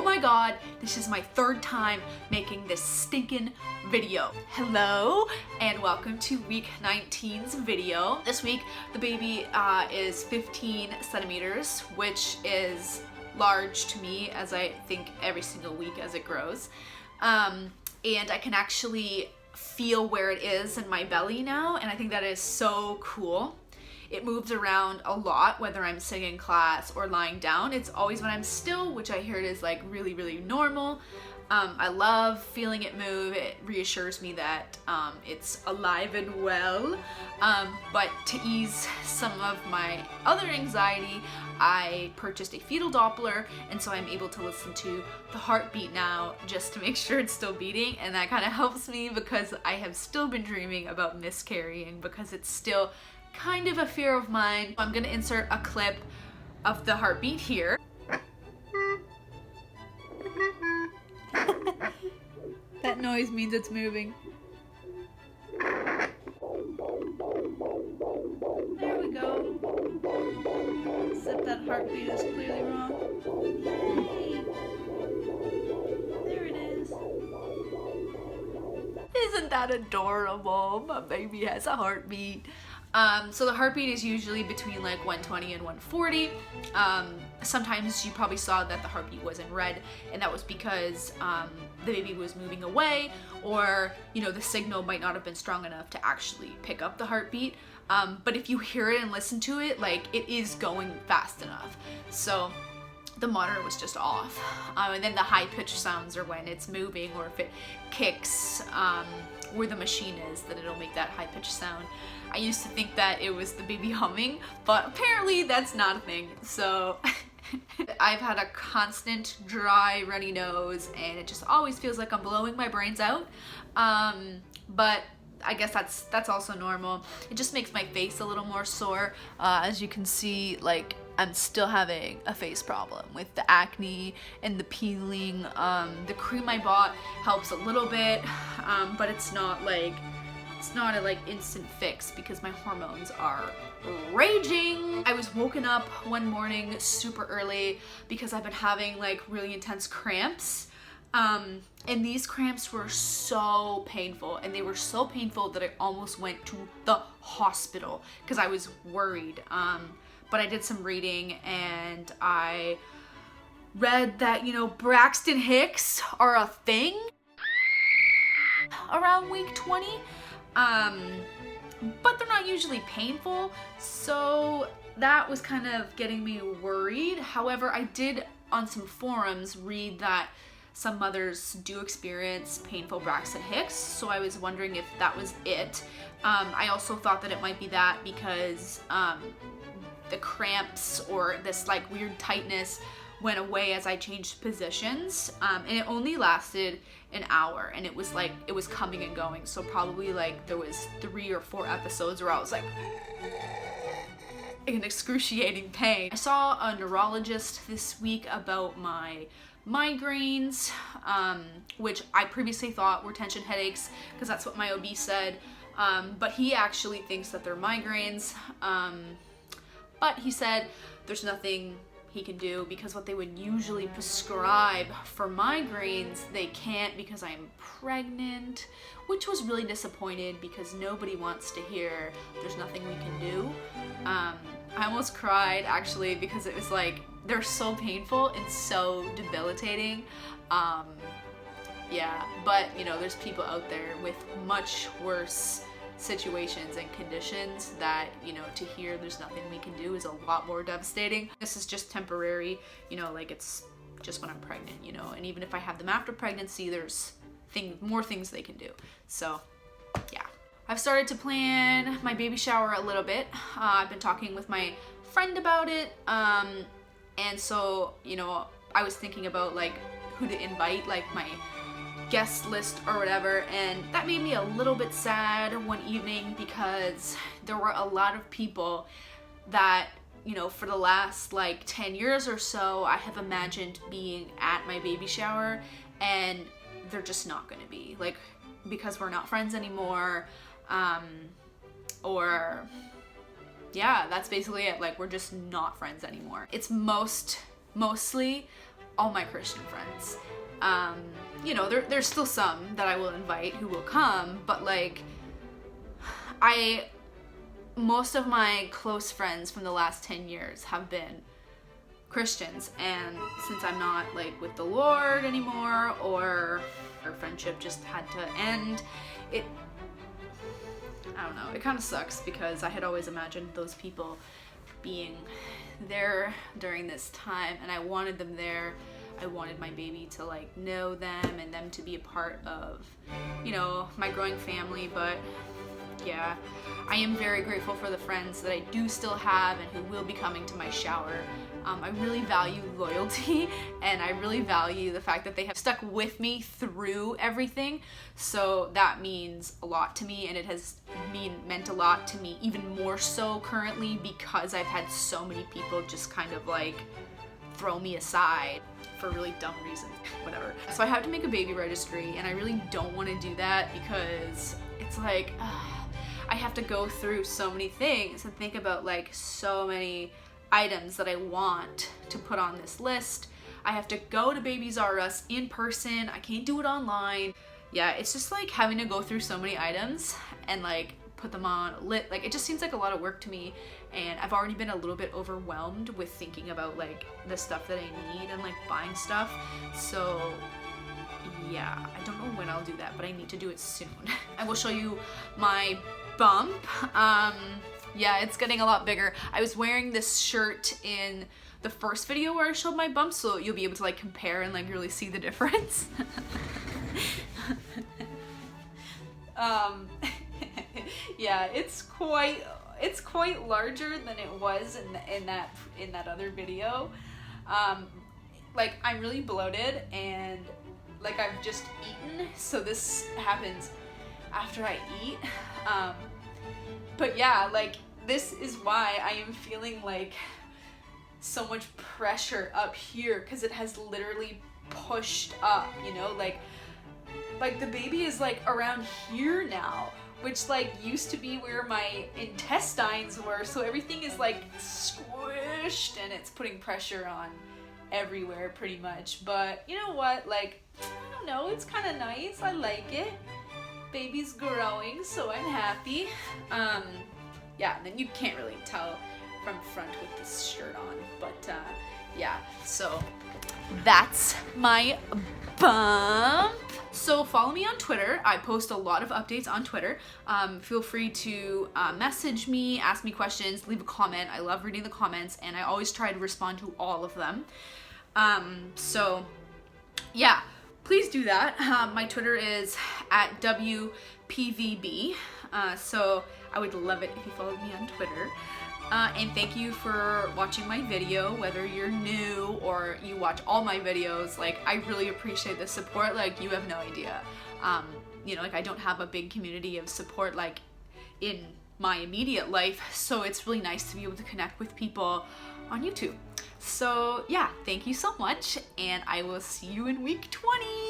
Oh my god, this is my third time making this stinking video. Hello and welcome to week 19's video. This week the baby is 15 centimeters, which is large to me, as I think every single week as it grows. And I can actually feel where it is in my belly now, and I think that is so cool. It moves around a lot, whether I'm sitting in class or lying down. It's always when I'm still, which I hear it is like really, really normal. I love feeling it move. It reassures me that it's alive and well. But to ease some of my other anxiety, I purchased a fetal Doppler, and so I'm able to listen to the heartbeat now just to make sure it's still beating, and that kind of helps me because I have still been dreaming about miscarrying because it's still kind of a fear of mine. I'm gonna insert a clip of the heartbeat here. That noise means it's moving. There we go. Except that heartbeat is clearly wrong. Hey. There it is. Isn't that adorable? My baby has a heartbeat. So the heartbeat is usually between like 120 and 140. Sometimes you probably saw that the heartbeat was in red, and that was because the baby was moving away, or you know, the signal might not have been strong enough to actually pick up the heartbeat. But if you hear it and listen to it, like, it is going fast enough. So the monitor was just off. And then the high-pitched sounds are when it's moving, or if it kicks where the machine is, that it'll make that high-pitched sound. I used to think that it was the baby humming, but apparently that's not a thing. So I've had a constant dry, runny nose, and it just always feels like I'm blowing my brains out. But I guess that's also normal. It just makes my face a little more sore. As you can see, like, I'm still having a face problem with the acne and the peeling. The cream I bought helps a little bit, but it's not a instant fix because my hormones are raging. I was woken up one morning super early because I've been having like really intense cramps. And these cramps were so painful, and they were so painful that I almost went to the hospital because I was worried. But I did some reading, and I read that, you know, Braxton Hicks are a thing around week 20. But they're not usually painful, so that was kind of getting me worried. However, I did on some forums read that some mothers do experience painful Braxton Hicks, so I was wondering if that was it. I also thought that it might be that because the cramps or this like weird tightness went away as I changed positions, and it only lasted an hour, and it was like it was coming and going, so probably like there was 3 or 4 episodes where I was like in excruciating pain. I saw a neurologist this week about my migraines, which I previously thought were tension headaches because that's what my OB said, but he actually thinks that they're migraines, but he said there's nothing he can do because what they would usually prescribe for migraines they can't because I'm pregnant, which was really disappointed because nobody wants to hear there's nothing we can do. I almost cried actually because it was like they're so painful and so debilitating. Yeah, but you know, there's people out there with much worse situations and conditions that, you know, to hear there's nothing we can do is a lot more devastating. This is just temporary, you know, like it's just when I'm pregnant, you know, and even if I have them after pregnancy, there's more things they can do. So yeah, I've started to plan my baby shower a little bit. I've been talking with my friend about it, and so, you know, I was thinking about like who to invite, like my guest list or whatever, and that made me a little bit sad one evening because there were a lot of people that, you know, for the last like 10 years or so I have imagined being at my baby shower, and they're just not gonna be, like, because we're not friends anymore, or yeah, that's basically it. Like, we're just not friends anymore. It's mostly all my Christian friends. You know, there's still some that I will invite who will come, but like, most of my close friends from the last 10 years have been Christians, and since I'm not like with the Lord anymore, or our friendship just had to end, I don't know, it kind of sucks because I had always imagined those people being there during this time, and I wanted them there. I wanted my baby to like know them and them to be a part of, you know, my growing family. But yeah, I am very grateful for the friends that I do still have and who will be coming to my shower. I really value loyalty, and I really value the fact that they have stuck with me through everything. So that means a lot to me, and it has meant a lot to me even more so currently because I've had so many people just kind of like throw me aside for really dumb reasons, whatever. So I have to make a baby registry, and I really don't want to do that because it's like, I have to go through so many things and think about like so many items that I want to put on this list. I have to go to Babies R Us in person. I can't do it online. Yeah, it's just like having to go through so many items and like put them on lit. Like, it just seems like a lot of work to me, and I've already been a little bit overwhelmed with thinking about like the stuff that I need and like buying stuff. So yeah, I don't know when I'll do that, but I need to do it soon. I will show you my bump. Yeah, it's getting a lot bigger. I was wearing this shirt in the first video where I showed my bump, so you'll be able to like compare and like really see the difference. Yeah, it's quite larger than it was in that other video. Like, I'm really bloated, and like I've just eaten, so this happens after I eat. But yeah, like, this is why I am feeling like so much pressure up here, because it has literally pushed up, you know, like the baby is like around here now, which like used to be where my intestines were, so everything is like squished and it's putting pressure on everywhere pretty much. But you know what, like, I don't know, it's kind of nice. I like it. Baby's growing, so I'm happy. Yeah, and then you can't really tell from front with this shirt on, but yeah, so that's my bump. So follow me on Twitter. I post a lot of updates on Twitter. Feel free to message me, ask me questions, leave a comment. I love reading the comments, and I always try to respond to all of them. So yeah, please do that. My Twitter is @WPVB. So I would love it if you followed me on Twitter. And thank you for watching my video, whether you're new or you watch all my videos. Like, I really appreciate the support. Like, you have no idea. You know, like, I don't have a big community of support like in my immediate life, so it's really nice to be able to connect with people on YouTube. So yeah, thank you so much, and I will see you in week 20.